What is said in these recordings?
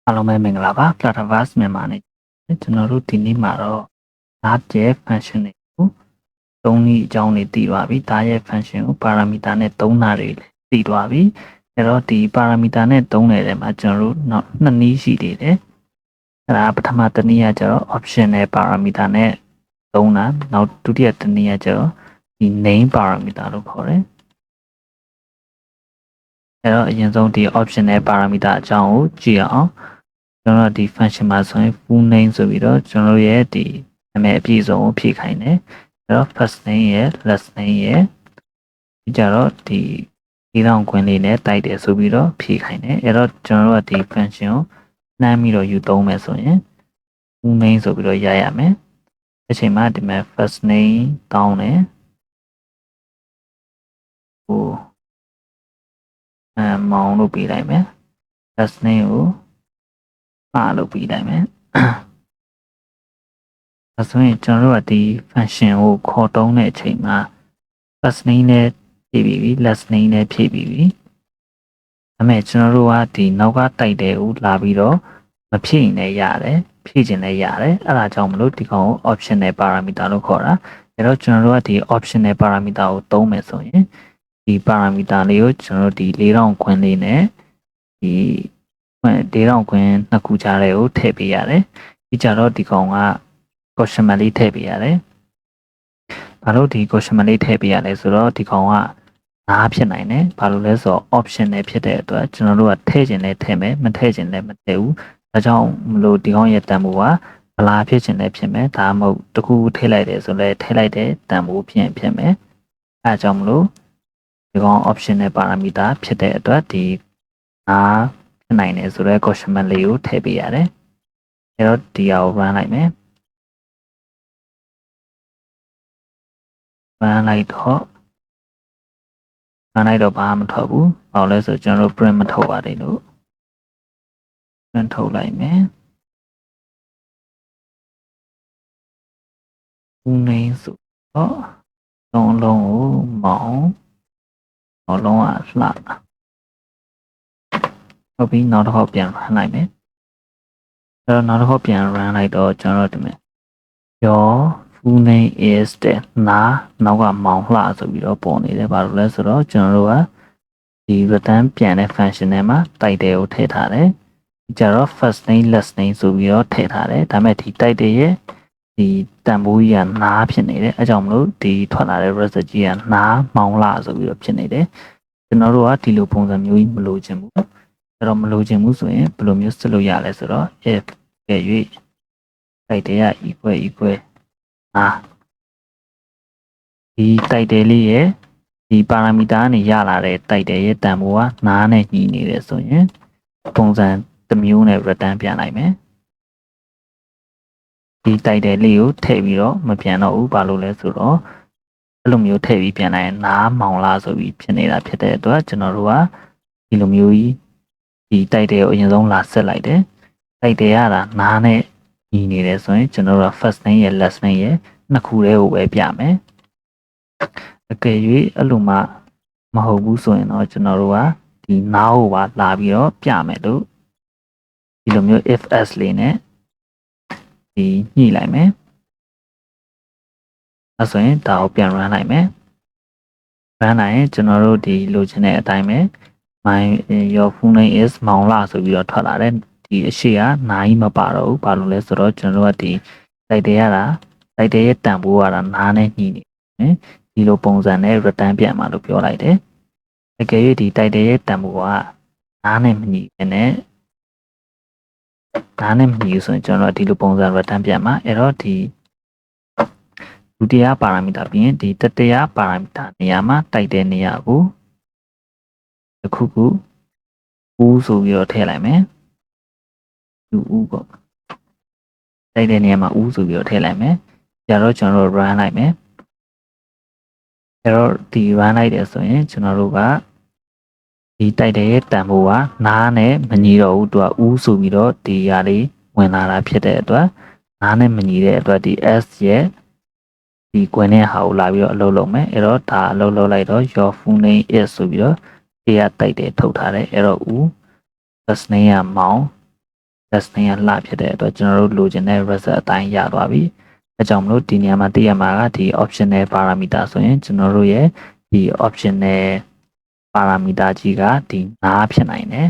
အားလုံးပဲမင်္ဂလာပါ FlutterVerse မြန်မာနဲ့ကျွန်တော်တို့ဒီနေ့မှာတော့ Dart ရဲ့ function တွေကိုသုံးနည်းအကြောင်းတွေသိသွားပြီ Dart ရဲ့ function ကို parameter နဲ့သုံးတာတွေသိသွားပြီအဲ့တော့ဒီ parameter နဲ့သုံးတဲ့ထဲမှာကျွန်တော်တို့နောက်နှစ်နည်းရှိသေးတယ်အဲ့ဒါပထမတစ်နည်းကကျတော့ optional parameter နဲ့သုံးတာနောက်ဒုတိယတစ်နည်းကကျတော့ဒီ name parameter လို့ခေါ်တယ်အဲ့တော့အရင်ဆုံးဒီ optional parameter အကြောင်းကိုကြည့်အောင်ကျွန်တော်ဒီ function မှာဆိုရင် full name ဆိုပြီးတော့ကျွန်တော်ရဲ့ဒီနာမည်အပြည့်စုံကိုဖြည့်ခိုင်းတယ်အဲ့တော့ first name ရယ် last name ရယ်ဒီကြတော့ဒီ4000ခွင်းလေးနဲ့တိုက်တယ်ဆိုပြီးတော့ဖြည့်ခိုင်းတယ်အဲ့တော့ကျွန်တော်တို့ကဒီ function ကိုနှမ်းပြီးတော့ယူသုံးမယ်ဆိုရင် full name ဆိုပြီးတော့ရရမယ်အချိန်မှာဒီမှာ first name တောင်းတယ်ဟိုမောင်လို့ပေးလိုက်မယ် last name ကိုလုပ်ပြီးလိုက်မယ်ဒါဆိုရင်ကျွန်တော်တို့ကဒီ function ကိုခေါ်တုံးတဲ့အချိန်မှာ first name နဲ့ဖြည့်ပြီးပြီ last name နဲ့ဖြည့်ပြီးပြီဒါပေမဲ့ကျွန်တော်တို့ကဒီနောက်ကတိုက်တဲ့ကိုလာပြီးတော့မဖြည့်ရင်လည်းရတယ်ဖြည့်ခြင်းလည်းရတယ်အဲ့ဒါကြောင့်မလို့ဒီကောင်ကို optional parameter လို့ခေါ်တာအဲ့တော့ကျွန်တော်တို့ကဒီ optional parameter ကိုသုံးမယ်ဆိုရင်ဒီ parameter လေးကိုကျွန်တော်တို့ဒီ4000ခွင်းလေးနဲ့ဒီ4000ခွင်းနှစ်ခုကြားထဲကိုထည့်ပေးရတယ်။ဒီကြတော့ဒီကောင်က question mark လေးထည့်ပေးရတယ်။ဘာလို့ဒီ question mark လေးထည့်ပေးရလဲဆိုတော့ဒီကောင်က9ဖြစ်နိုင်တယ်။ဘာလို့လဲဆိုတော့ option နဲ့ဖြစ်တဲ့အတွက်ကျွန်တော်တို့ကထည့်ခြင်းနဲ့ထည့်မယ်မထည့်ခြင်းနဲ့မထည့်ဘူး။ဒါကြောင့်မလို့ဒီကောင်ရဲ့တန်ဖိုးကဘလာဖြစ်ခြင်းနဲ့ဖြစ်မယ်။ဒါမှမဟုတ်တခုထည့်လိုက်တယ်ဆိုလဲထည့်လိုက်တဲ့တန်ဖိုးဖြစ်မယ်။အဲဒါကြောင့်မလို့ဒီကောင် option နဲ့ parameter ဖြစ်တဲ့အတွက်ဒီဖြစ်နိုင်တယ်ဆိုတော့ question mark လေးကိုထည့်ပေးရတယ်အဲ့တော့ဒီဟာကို run လိုက်မယ် run လိုက်တော့ဘာမှမထွက်ဘူးဘာလို့လဲဆိုကျွန်တော်တို့ print မထုတ်ပါသေးလို့ print ထုတ်လိုက်မယ် full name ဆိုတော့လုံးလုံးကိုမောင်းလုံးကလှဟုတ်ပြီနောက်တစ်ခေါက်ပြန် run လိုက်မယ်အဲ့တော့နောက်တစ်ခေါက်ပြန် run လိုက်တော့ကျွန်တော်တို့ဒီမှာ your full name is တဲ့နောက်ကမောင်လှဆိုပြီးတော့ပေါ်နေတယ်ဘာလို့လဲဆိုတော့ကျွန်တော်တို့ကဒီ return ပြန်တဲ့ function ထဲမှာတိုက်တယ်ကိုထည့်ထားတယ်ဒီကြတော့ first name last name ဆိုပြီးတော့ထည့်ထားတယ်ဒါပေမဲ့ဒီတိုက်တယ်ရဲ့ဒီတန်ဖိုးကြီးကဖြစ်နေတယ်အဲကြောင့်မလို့ဒီထွက်လာတဲ့ result ကြီးကမောင်လှဆိုပြီးတော့ဖြစ်နေတယ်ကျွန်တော်တို့ကဒီလိုပုံစံမျိုးကြီးမလိုချင်ဘူးအဲ့တော့မလိုချင်ဘူးဆိုရင်ဘယ်လိုမျိုးစစ်လို့ရလဲဆိုတော့ if ရဲ့၍တိုက်တယ်က equal ဒီတိုက်တယ်လေးရဲ့ဒီ parameter ကနေရလာတဲ့တိုက်တယ်ရဲ့တန်ဖိုးကနဲ့ညီနေတယ်ဆိုရင်ပုံစံတစ်မျိုးနဲ့ return ပြန်လိုက်မယ်ဒီတိုက်တယ်လေးကိုထည့်ပြီးတော့မပြန်တော့ဘူးဘာလို့လဲဆိုတော့အဲ့လိုမျိုးထည့်ပြီးပြန်လိုက်ရင်မောင်လားဆိုပြီးဖြစ်နေတာဖြစ်တဲ့အတွက်ကျွန်တော်တို့ကဒီလိုမျိုးကြီးဒီတိုက်တယ်ကိုအရင်ဆုံးလာဆက်လိုက်တယ်တိုက်တယ်ရတာနဲ့ညီနေတယ်ဆိုရင်ကျွန်တော်တို့က first name ရဲ့ last name ရဲ့နှစ်ခုတည်းကိုပဲပြမယ်အကယ်၍အဲ့လိုမှမဟုတ်ဘူးဆိုရင်တော့ကျွန်တော်တို့ကဒီ now ကိုပါလာပြီးတော့ပြမယ်လို့ဒီလိုမျိုး if else လေးနဲ့ဒီညှိလိုက်မယ်အဲဆိုရင်ဒါကိုပြန် run လိုက်မယ် run လိုက်ရင်ကျွန်တော်တို့ဒီလိုချင်တဲ့အတိုင်းပဲ your full name is မောင်လာဆိုပြီးတော့ထွက်လာတယ်ဒီအရှိကကြီးမပါတော့ဘူးဘာလို့လဲဆိုတော့ကျွန်တော်တို့ကဒီတိုက်တယ်ရတာတိုက်တယ်ရဲ့တန်ဖိုးကနဲ့ညှိနေတယ်ဒီလိုပုံစံနဲ့ return ပြန်มาလို့ပြောလိုက်တယ်အကယ်၍ဒီတိုက်တယ်ရဲ့တန်ဖိုးကနဲ့မညီဘဲနဲ့နဲ့မညီဆိုရင်ကျွန်တော်တို့ဒီလိုပုံစံ return ပြန်มาအဲ့တော့ဒီဒုတိယ parameter ပြီးရင်ဒီတတိယ parameter နေရာမှာတိုက်တဲ့နေရာကိုတစ်ခုခုဦးဆိုပြီးတော့ထည့်လိုက်မယ်ဦးပေါ့တိုက်တဲ့နေရာမှာဦးဆိုပြီးတော့ထည့်လိုက်မယ်ကြတော့ကျွန်တော်တို့ run လိုက်မယ်အဲ့တော့ဒီ run လိုက်တယ်ဆိုရင်ကျွန်တော်တို့ကဒီတိုက်တဲ့ရဲ့တန်ဖိုးကနဲ့မညီတော့ဘူးသူကဦးဆိုပြီးတော့ဒီဟာလေးဝင်လာတာဖြစ်တဲ့အတွက်နဲ့မညီတဲ့အတွက်ဒီ s ရဲ့ဒီကွင်းနဲ့ဟာကိုလာပြီးတော့အလုပ်လုပ်မယ်အဲ့တော့ဒါအလုပ်လုပ်လိုက်တော့ your full name is ဆိုပြီးတော့ဒီကတိုက်တယ်ထုတ်ထားတယ်အဲ့တော့ဦး first name ကမောင် last name ကလှဖြစ်တဲ့အတွက်ကျွန်တော်တို့လိုချင်တဲ့ result အတိုင်းရသွားပြီအဲကြောင့်မလို့ဒီနေရာမှာသိရမှာကဒီ optional parameter ဆိုရင်ကျွန်တော်တို့ရဲ့ဒီ optional parameter ကြီးကဒီ9ဖြစ်နိုင်တယ်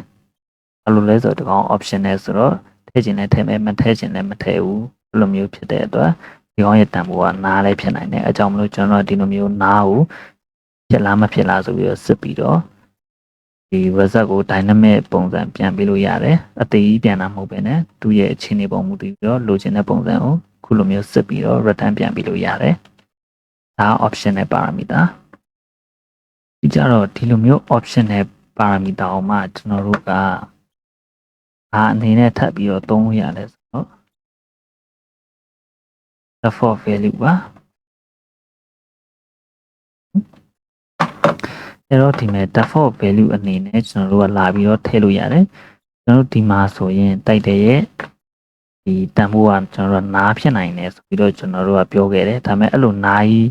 ဘယ်လိုလဲဆိုတော့ဒီကောင် optional ဆိုတော့ထည့်ခြင်းနဲ့ထည့်မယ်မထည့်ခြင်းနဲ့မထည့်ဘူးဘယ်လိုမျိုးဖြစ်တဲ့အတွက်ဒီကောင်ရဲ့တန်ဖိုးက9လည်းဖြစ်နိုင်တယ်အဲကြောင့်မလို့ကျွန်တော်ဒီလိုမျိုး9ကိုဖြစ်လားမဖြစ်လားဆိုပြီးတော့စစ်ပြီးတော့ဒီ result ကို dynamic ပုံစံပြန်ပေးလို့ရတယ်အသေးကြီးပြန်တာမဟုတ်ဘဲနဲ့သူ့ရဲ့အခြေအနေပုံမူတည်ပြီးတော့လိုချင်တဲ့ပုံစံကိုခုလိုမျိုးစစ်ပြီးတော့ return ပြန်ပေးလို့ရတယ်ဒါ optional parameter ဒီကြတော့ဒီလိုမျိုး optional parameter ကိုမှကျွန်တော်တို့ကအနေနဲ့ထပ်ပြီးတော့သုံးလို့ရတယ်ဆိုတော့ default value ပါအဲ့တော့ဒီမဲ့ default value အနေနဲ့ကျွန်တော်တို့ကလာပြီးတော့ထည့်လို့ရတယ်ကျွန်တော်တို့ဒီမှာဆိုရင်တိုက်တဲ့ရဲ့ဒီတန်ဖိုးကကျွန်တော်တို့နားဖြစ်နိုင်တယ်ဆိုပြီးတော့ကျွန်တော်တို့ကပြောခဲ့တယ်ဒါပေမဲ့အဲ့လိုနားကြီး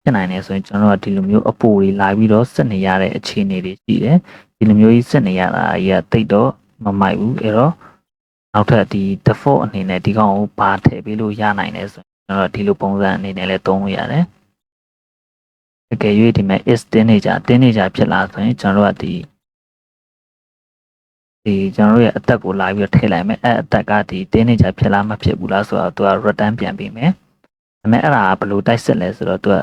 ဖြစ်နိုင်တယ်ဆိုရင်ကျွန်တော်တို့ကဒီလိုမျိုးအပိုတွေလာပြီးတော့ဆက်နေရတဲ့အခြေအနေတွေရှိတယ်ဒီလိုမျိုးကြီးဆက်နေရတာကြီးကတိတ်တော့မမိုက်ဘူးအဲ့တော့နောက်ထပ်ဒီ default အနေနဲ့ဒီကောင်ကိုဘာထည့်ပေးလို့ရနိုင်လဲဆိုရင်ကျွန်တော်ဒီလိုပုံစံအနေနဲ့လည်းသုံးလို့ရတယ်တကယ်၍ဒီမဲ့ is teenager ဖြစ်လာဆိုရင်ကျွန်တော်တို့ကဒီကျွန်တော်တို့ရဲ့အသက်ကိုလာပြီးတော့ထည့်လိုက်မယ်အသက်ကဒီ teenager ဖြစ်လားမဖြစ်ဘူးလားဆိုတော့သူက return ပြန်ပေးမယ်ဒါပေမဲ့အဲ့ဒါကဘယ်လိုတိုက်ဆက်လဲဆိုတော့သူက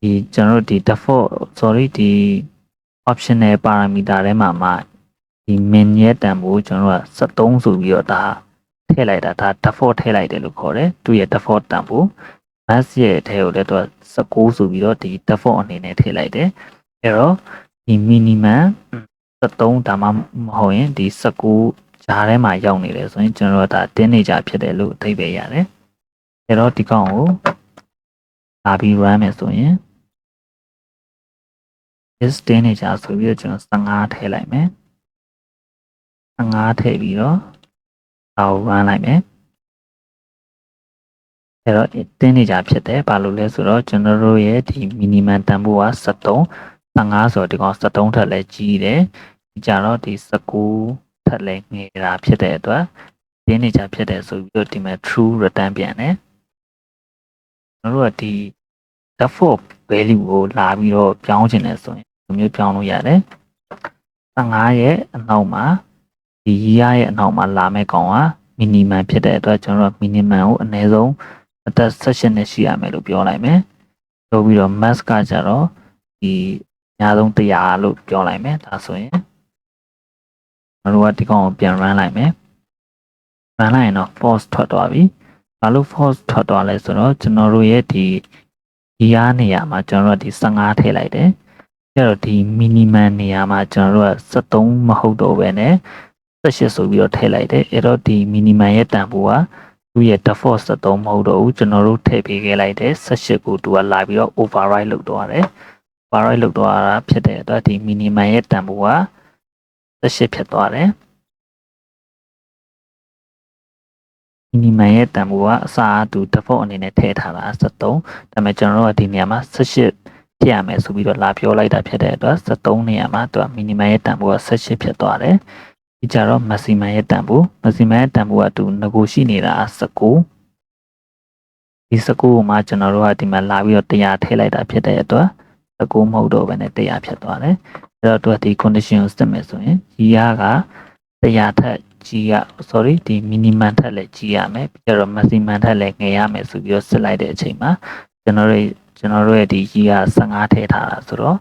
ဒီကျွန်တော်တို့ဒီ defaultဒီ optional parameter ထဲမှာဒီ min ရဲ့တန်ဖိုးကျွန်တော်တို့က73ဆိုပြီးတော့ဒါထည့်လိုက်တာဒါ default ထည့်လိုက်တယ်လို့ခေါ်တယ်သူ့ရဲ့ default တန်ဖိုး max ရဲ့အထဲကိုလည်းသူက19ဆိုပြီးတော့ဒီ default အနေနဲ့ထည့်လိုက်တယ်အဲ့တော့ဒီ minimum 73ဒါမှမဟုတ်ရင်ဒီ19ဂျားထဲမှာရောက်နေတယ်ဆိုရင်ကျွန်တော်တို့ဒါ teenager ဖြစ်တယ်လို့အဓိပ္ပာယ်ရတယ်အဲ့တော့ဒီကောင်ကိုလာပြီး run မယ်ဆိုရင် is teenager ဆိုပြီးတော့ကျွန်တော်15ထည့်လိုက်မယ်15ထည့်ပြီးတော့ဒါကို run လိုက်မယ်အဲ့တော့ teenager ဖြစ်တယ်ဘာလို့လဲဆိုတော့ကျွန်တော်တို့ရဲ့ဒီ minimum တန်ဖိုးက73 15ဆိုတော့ဒီကောင်73ထက်လည်းကြီးတယ်ဒီကြတော့ဒီ19ထက်လည်းငယ်တာဖြစ်တဲ့အတွက် teenager ဖြစ်တယ်ဆိုပြီးတော့ဒီမှာ true return ပြန်တယ်ကျွန်တော်တို့ကဒီ default value ကိုလာပြီးတော့ပြောင်းချင်တယ်ဆိုရင်ဒီမျိုးပြောင်းလို့ရတယ်15ရဲ့အနောက်မှာဒီ year ရဲ့အနောက်မှာလာမဲ့ကောင်က minimum ဖြစ်တဲ့အတွက်ကျွန်တော်တို့ minimum ကိုအနည်းဆုံးအသက်16နဲ့ရှိရမယ်လို့ပြောလိုက်မယ်ပြောပြီးတော့ max ကကြတော့ဒီအများဆုံး100လို့ပြောလိုက်မယ်ဒါဆိုရင်ကျွန်တော်တို့ကဒီကောင်ကိုပြန် run လိုက်မယ် run လိုက်ရင်တော့ false ထွက်သွားပြီဘာလို့ false ထွက်သွားလဲဆိုတော့ကျွန်တော်တို့ရဲ့ဒီ year နေရာမှာကျွန်တော်တို့ဒီ15ထည့်လိုက်တယ်အဲ့တော့ဒီ minimum နေရာမှာကျွန်တော်တို့က73မဟုတ်တော့ဘဲနဲ့18ဆိုပြီးတော့ထည့်လိုက်တယ်အဲ့တော့ဒီ minimum ရဲ့တန်ဖိုးကသူ့ရဲ့ default 73မဟုတ်တော့ဘူးကျွန်တော်တို့ထည့်ပေးခဲ့လိုက်တဲ့18ကိုသူကလာပြီးတော့ override လုပ်သွားတယ် override လုပ်သွားတာဖြစ်တဲ့အတွက်ဒီ minimum ရဲ့တန်ဖိုးက18ဖြစ်သွားတယ် minimum ရဲ့တန်ဖိုးကအစားသူ default အနေနဲ့ထည့်ထားတာ73ဒါပေမဲ့ကျွန်တော်တို့ကဒီနေရာမှာ18ဖြစ်ရမယ်ဆိုပြီးတော့လာပြောလိုက်တာဖြစ်တဲ့အတွက်73နေရာမှာသူက minimum ရဲ့တန်ဖိုးက18ဖြစ်သွားတယ်ဒီကြတော့ maximum ရဲ့တန်ဖိုး maximum ရဲ့တန်ဖိုးကသူငကိုရှိနေတာ19ဒီ19ကိုမှကျွန်တော်တို့ကဒီမှာလာပြီးတော့100ထည့်လိုက်တာဖြစ်တဲ့အတွက်19မဟုတ်တော့ဘဲနဲ့100ဖြစ်သွားတယ်အဲ့တော့သူကဒီ condition ကိုစစ်မယ်ဆိုရင် year က100ထက်ကြီးရ sorry ဒီ minimum ထက်လည်းကြီးရမယ်ပြီးတော့ maximum ထက်လည်းငယ်ရမယ်ဆိုပြီးတော့စစ်လိုက်တဲ့အချိန်မှာကျွန်တော်တို့ရဲ့ဒီ year 15ထည့်ထားတာဆိုတော့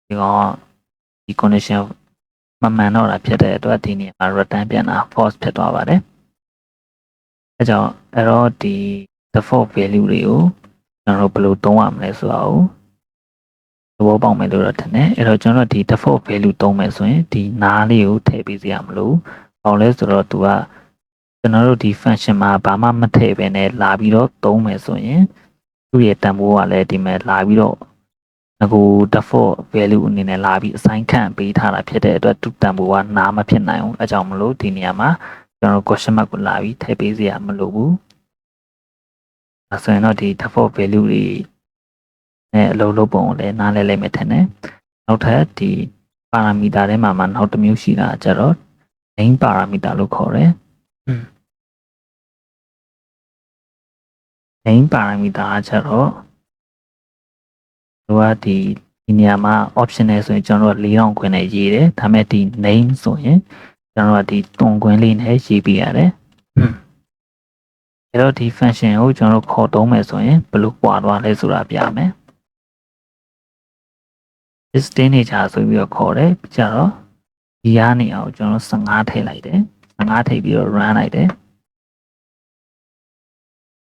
ဒီကောင်ဒီ condition မမှန်တော့တာဖြစ်တဲ့အတွက်ဒီနေရာမှာ return ပြန်တာ false ဖြစ်သွားပါတယ်အဲကြောင့်အဲ့တော့ဒီ default value တွေကိုကျွန်တော်တို့ဘယ်လိုသုံးရမလဲဆိုတာကိုသဘောပေါက်မယ်လို့တော့ထင်တယ်အဲ့တော့ကျွန်တော်တို့ဒီ default value သုံးမယ်ဆိုရင်ဒီနားလေးကိုထည့်ပေးစရာမလိုဘာလို့လဲဆိုတော့သူကကျွန်တော်တို့ဒီ function မှာဘာမှမထည့်ဘဲနဲ့လာပြီးတော့သုံးမယ်ဆိုရင်သူ့ရဲ့တန်ဖိုးကလည်းဒီမှာလာပြီးတော့ငကို default value အနေနဲ့လာပြီး assign ခံပေးထားတာဖြစ်တဲ့အတွက်သူ့တန်ဖိုးကနားမဖြစ်နိုင်ဘူးအဲကြောင့်မလို့ဒီနေရာမှာကျွန်တော်တို့ question mark ကိုလာပြီးထည့်ပေးစရာမလိုဘူးအဲဆိုရင်တော့ဒီ default value တွေနဲ့အလုပ်လုပ်ပုံကိုလည်းနားလည်လိုက်မယ်ထင်တယ်နောက်ထပ်ဒီ parameter ထဲမှာနောက်တစ်မျိုးရှိတာကြတော့ main parameter လို့ခေါ်တယ် main parameter ကကျတော့သူကဒီနေရာမှာ optional ဆိုရင်ကျွန်တော်တို့4000ခွင်းနဲ့ရေးတယ်ဒါပေမဲ့ဒီ name ဆိုရင်ကျွန်တော်တို့ဒီတွန်ခွင်းလေးနဲ့ရေးပြရတယ်အဲ့တော့ဒီ function ကိုကျွန်တော်တို့ခေါ်သုံးမယ်ဆိုရင်ဘယ်လိုပွားသွားလဲဆိုတာပြမယ် destination ဆိုပြီးတော့ခေါ်တယ်ပြီးကြတော့ဒီကနေအောင်ကျွန်တော်15ထည့်လိုက်တယ်15ထည့်ပြီးတော့ run လိုက်တယ်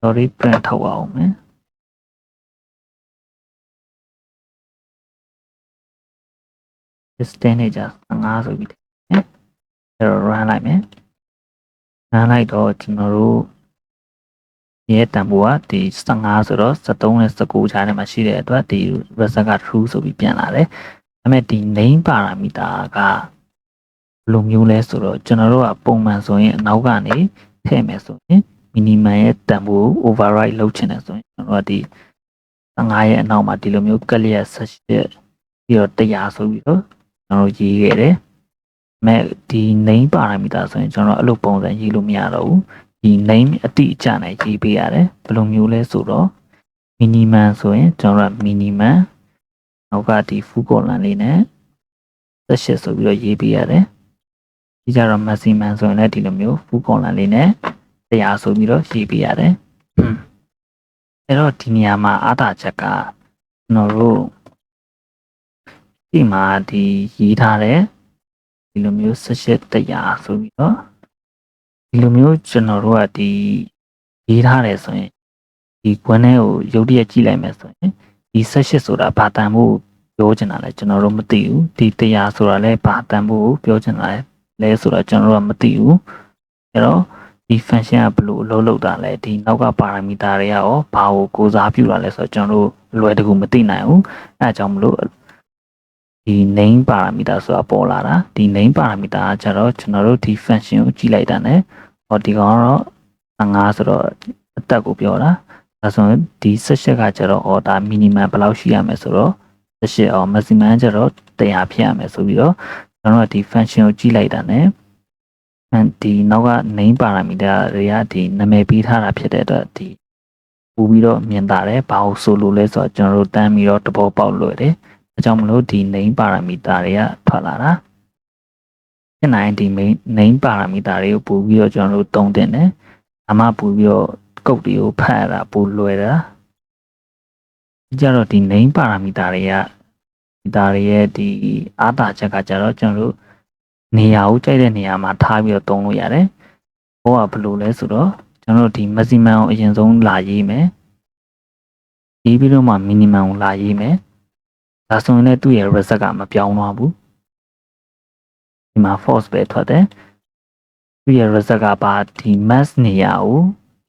sorry print ထုတ်အောင်မယ် destination 15ဆိုပြီးတယ်အဲ့တော့ run လိုက်မယ် run လိုက်တော့ကျွန်တော်တို့ရဲ့တန်ဖိုးကဒီ15ဆိုတော့73နဲ့19ခြားထဲမှာရှိတဲ့အတွက်ဒီ result က true ဆိုပြီးပြန်လာတယ်ဒါပေမဲ့ဒီ name parameter ကဘယ်လိုမျိုးလဲဆိုတော့ကျွန်တော်တို့ကပုံမှန်ဆိုရင်အနောက်ကနေထည့်မယ်ဆိုရင် minimum ရဲ့တန်ဖိုး override လုပ်ချင်တယ်ဆိုရင်ကျွန်တော်တို့ကဒီ15ရဲ့အနောက်မှာဒီလိုမျိုး clear 18ပြီးတော့100ဆိုပြီးတော့ကျွန်တော်ရေးခဲ့တယ်မဲ့ဒီ name parameter ဆိုရင်ကျွန်တော်အဲ့လိုပုံစံရေးလို့မရတော့ဘူးဒီ name အတိအကျနဲ့ရေးပေးရတယ်ဘယ်လိုမျိုးလဲဆိုတော့ minimum ဆိုရင်ကျွန်တော်က minimum နောက်ကဒီ full column လေးနဲ့18ဆိုပြီးတော့ရေးပေးရတယ်ဒီကြတော့ maximum ဆိုရင်လည်းဒီလိုမျိုး full column လေးနဲ့100ဆိုပြီးတော့ရေးပေးရတယ်အဲ့တော့ဒီနေရာမှာအားသာချက်ကကျွန်တော်တို့ဒီမှာဒီရေးထားတဲ့ဒီလိုမျိုး18 100ဆိုပြီးတော့ဒီလိုမျိုးကျွန်တော်တို့ကဒီရေးထားတယ်ဆိုရင်ဒီခွန်းထဲကိုရုပ်တရက်ကြည့်လိုက်မယ်ဆိုရင်ဒီ18ဆိုတာဘာတန်ဖို့ပြောချင်တာလဲကျွန်တော်တို့မသိဘူးဒီ100ဆိုတာလည်းဘာတန်ဖို့ပြောချင်တာလဲဆိုတော့ကျွန်တော်တို့ကမသိဘူးအဲ့တော့ဒီ function ကဘယ်လိုအလုပ်လုပ်တာလဲဒီနောက်က parameter တွေကရောဘာကိုကိုစားပြုတာလဲဆိုတော့ကျွန်တော်တို့အလွယ်တကူမသိနိုင်ဘူးအဲအကြောင်းမလို့ဒီ name parameter ဆိုတာပေါ်လာတာဒီ name parameter ကကျတော့ကျွန်တော်တို့ဒီ function ကိုကြည့်လိုက်တာ ਨੇ ဟောဒီကောင်ကတော့15ဆိုတော့အသက်ကိုပြောတာဒါဆိုရင်ဒီ18ကကျတော့ဟောဒါ minimum ဘယ်လောက်ရှိရမလဲဆိုတော့18အောင် maximum ကျတော့100ဖြစ်ရမယ်ဆိုပြီးတော့ကျွန်တော်တို့ဒီ function ကိုကြည့်လိုက်တာ ਨੇ ဒီနောက်က name parameter တွေကဒီနာမည်ပေးထားတာဖြစ်တဲ့အတွက်ဒီပို့ပြီးတော့မြင်တာတယ်ဘာလို့ဆိုလို့လဲဆိုတော့ကျွန်တော်တို့တန်းပြီးတော့တဘောပေါက်လွယ်တယ်အကြောင်းမလို့ဒီ name parameter တွေကထွက်လာတာဖြစ်နိုင်ဒီ name parameter တွေကိုပို့ပြီးတော့ကျွန်တော်တို့တုံးတင်တယ်အမှပို့ပြီးတော့ကုတ်တွေကိုဖတ်ရတာပို့လွယ်တာဒီကြတော့ဒီ name parameter တွေကဒါတွေရဲ့ဒီအားသာချက်ကကြတော့ကျွန်တော်တို့နေရာကိုကြိုက်တဲ့နေရာမှာထားပြီးတော့တုံးလို့ရတယ်ဟောကဘယ်လိုလဲဆိုတော့ကျွန်တော်တို့ဒီ maximum ကိုအရင်ဆုံးလာရေးမယ်ရေးပြီးတော့မှ minimum ကိုလာရေးမယ်ဒါဆိုရင်လည်းသူ့ရဲ့ result ကမပြောင်းသွားဘူးဒီမှာ false ပဲထွက်တယ်သူ့ရဲ့ result ကပါဒီ max နေရာကို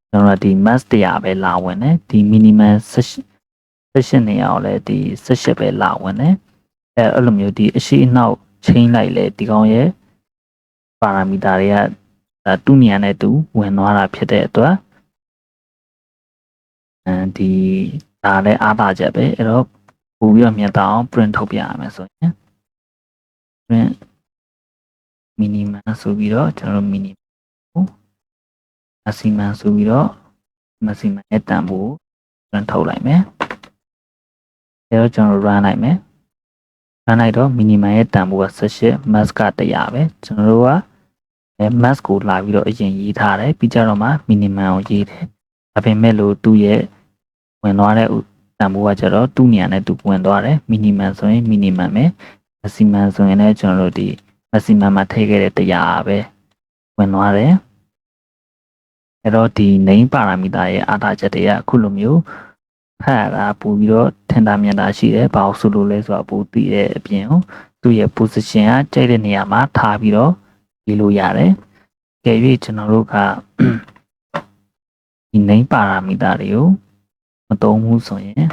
ကျွန်တော်တို့ဒီ max 100ပဲလာဝင်တယ်ဒီ minimum 18နေရာကိုလည်းဒီ18ပဲလာဝင်တယ်အဲ့လိုမျိုးဒီအရှိအနောက်ချိန်လိုက်လေဒီကောင်ရဲ့ parameter တွေကသူ့နေရာနဲ့သူဝင်သွားတာဖြစ်တဲ့အတွက်ဒီဒါလည်းအားသာချက်ပဲအဲ့တော့ပို့ပြီးတော့မြင်တော့ print ထုတ်ပြရမယ်ဆိုရင် print minimum ဆိုပြီးတော့ကျွန်တော်တို့ minimum ကို maximum ဆိုပြီးတော့ maximum ရဲ့တန်ဖိုး print ထုတ်လိုက်မယ်အဲ့တော့ကျွန်တော် run လိုက်မယ် run လိုက်တော့ minimum ရဲ့တန်ဖိုးက18 max က100ပဲကျွန်တော်တို့ကmax ကိုလာပြီးတော့အရင်ရေးထားတယ်ပြီးကြတော့မှ minimum ကိုရေးတယ်ဒါပေမဲ့လို့သူ့ရဲ့ဝင်သွားတဲ့တန်ဖိုးကကျတော့သူ့နေရာနဲ့သူဝင်သွားတယ် minimum ဆိုရင် minimum ပဲ maximum ဆိုရင်လည်းကျွန်တော်တို့ဒီ maximum မှာထည့်ခဲ့တဲ့100ပဲဝင်သွားတယ်အဲ့တော့ဒီ name parameter ရဲ့အားသာချက်တွေကအခုလိုမျိုးဖတ်ရတာပို့ပြီးတော့ထင်သာမြင်သာရှိတယ်ဘာလို့ဆိုလို့လဲဆိုတော့ပို့သိတဲ့အပြင်သူ့ရဲ့ position ကကြိုက်တဲ့နေရာမှာထားပြီးတော့ရေးလို့ရတယ်ကြည့်ပြီးကျွန်တော်တို့ကဒီ name parameter တွေကိုမသုံးဘူးဆိုရင်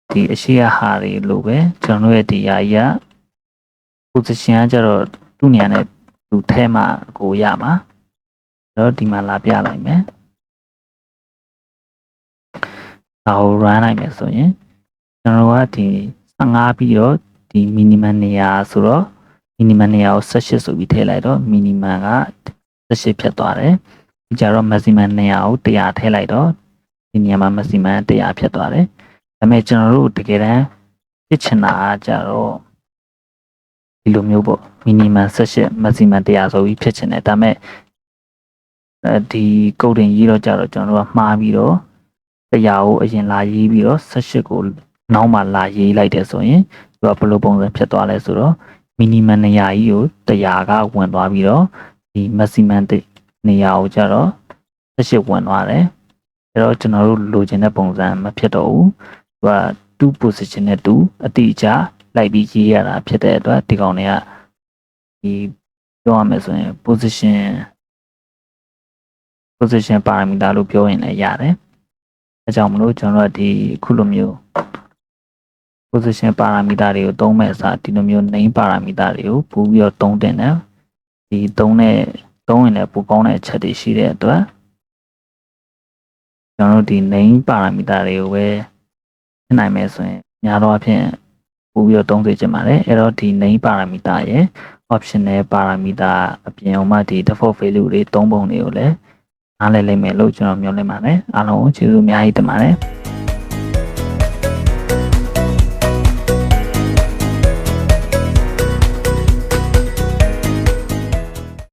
ဒီအရှိအဟာတွေလိုပဲကျွန်တော်တို့ရဲ့ဒီအရာကြီးက position ကကျတော့သူ့နေရာနဲ့သူထဲမှာကိုရမှာတော့ဒီမှာလာပြလိုက်မယ်ဒါကို run လိုက်မယ်ဆိုရင်ကျွန်တော်တို့ကဒီ15ပြီးတော့ဒီ minimum နေရာဆိုတော့ minimum နေရာကို18ဆိုပြီးထည့်လိုက်တော့ minimum က18ဖြစ်သွားတယ်ဒီကြတော့ maximum နေရာကို100ထည့်လိုက်တော့ဒီနေရာမှာ maximum 100ဖြစ်သွားတယ်ဒါပေမဲ့ကျွန်တော်တို့တကယ်တမ်းဖြစ်ချင်တာကကြတော့ဒီလိုမျိုးပေါ့ minimum 18 maximum 100ဆိုပြီးဖြစ်ချင်တယ်ဒါပေမဲ့ဒီ coding ရေးတော့ကြတော့ကျွန်တော်တို့ကမှားပြီးတော့100ကိုအရင်လာရေးပြီးတော့18ကိုနောက်မှလာရေးလိုက်တယ်ဆိုရင်သူကဘယ်လိုပုံစံဖြစ်သွားလဲဆိုတော့ minimum နေရာကြီးကို100ကဝင်သွားပြီးတော့ဒီ maximum နေရာကိုကြတော့18ဝင်သွားတယ်အဲ့တော့ကျွန်တော်တို့လိုချင်တဲ့ပုံစံမဖြစ်တော့ဘူးသူက2 position နဲ့2အတိအကျလိုက်ပြီးရေးရတာဖြစ်တဲ့အတွက်ဒီကောင်တွေကဒီပြောရမယ်ဆိုရင် position parameter လို့ပြောရင်လည်းရတယ်အဲကြောင့်မလို့ကျွန်တော်တို့ဒီခုလိုမျိုး position parameter တွေကိုသုံးမဲ့အစားဒီလိုမျိုး name parameter တွေကိုပို့ပြီးတော့သုံးတင်တယ်ဒီသုံးရင်လည်းပိုကောင်းတဲ့အချက်တွေရှိတဲ့အတွက်ကျွန်တော်တို့ဒီ name parameter တွေကိုပဲထည့်နိုင်မယ်ဆိုရင်များသောအားဖြင့်ပို့ပြီးတော့သုံးစေချင်ပါတယ်အဲ့တော့ဒီ name parameter ရဲ့ optional parameter အပြင်ဟိုမှာဒီ default value တွေသုံးပုံတွေကိုလည်းနားလည်လိမ့်မယ်လို့ကျွန်တော်မျှော်လင့်ပါတယ်အားလုံးကိုကျေးဇူးအများကြီးတင်ပါတယ်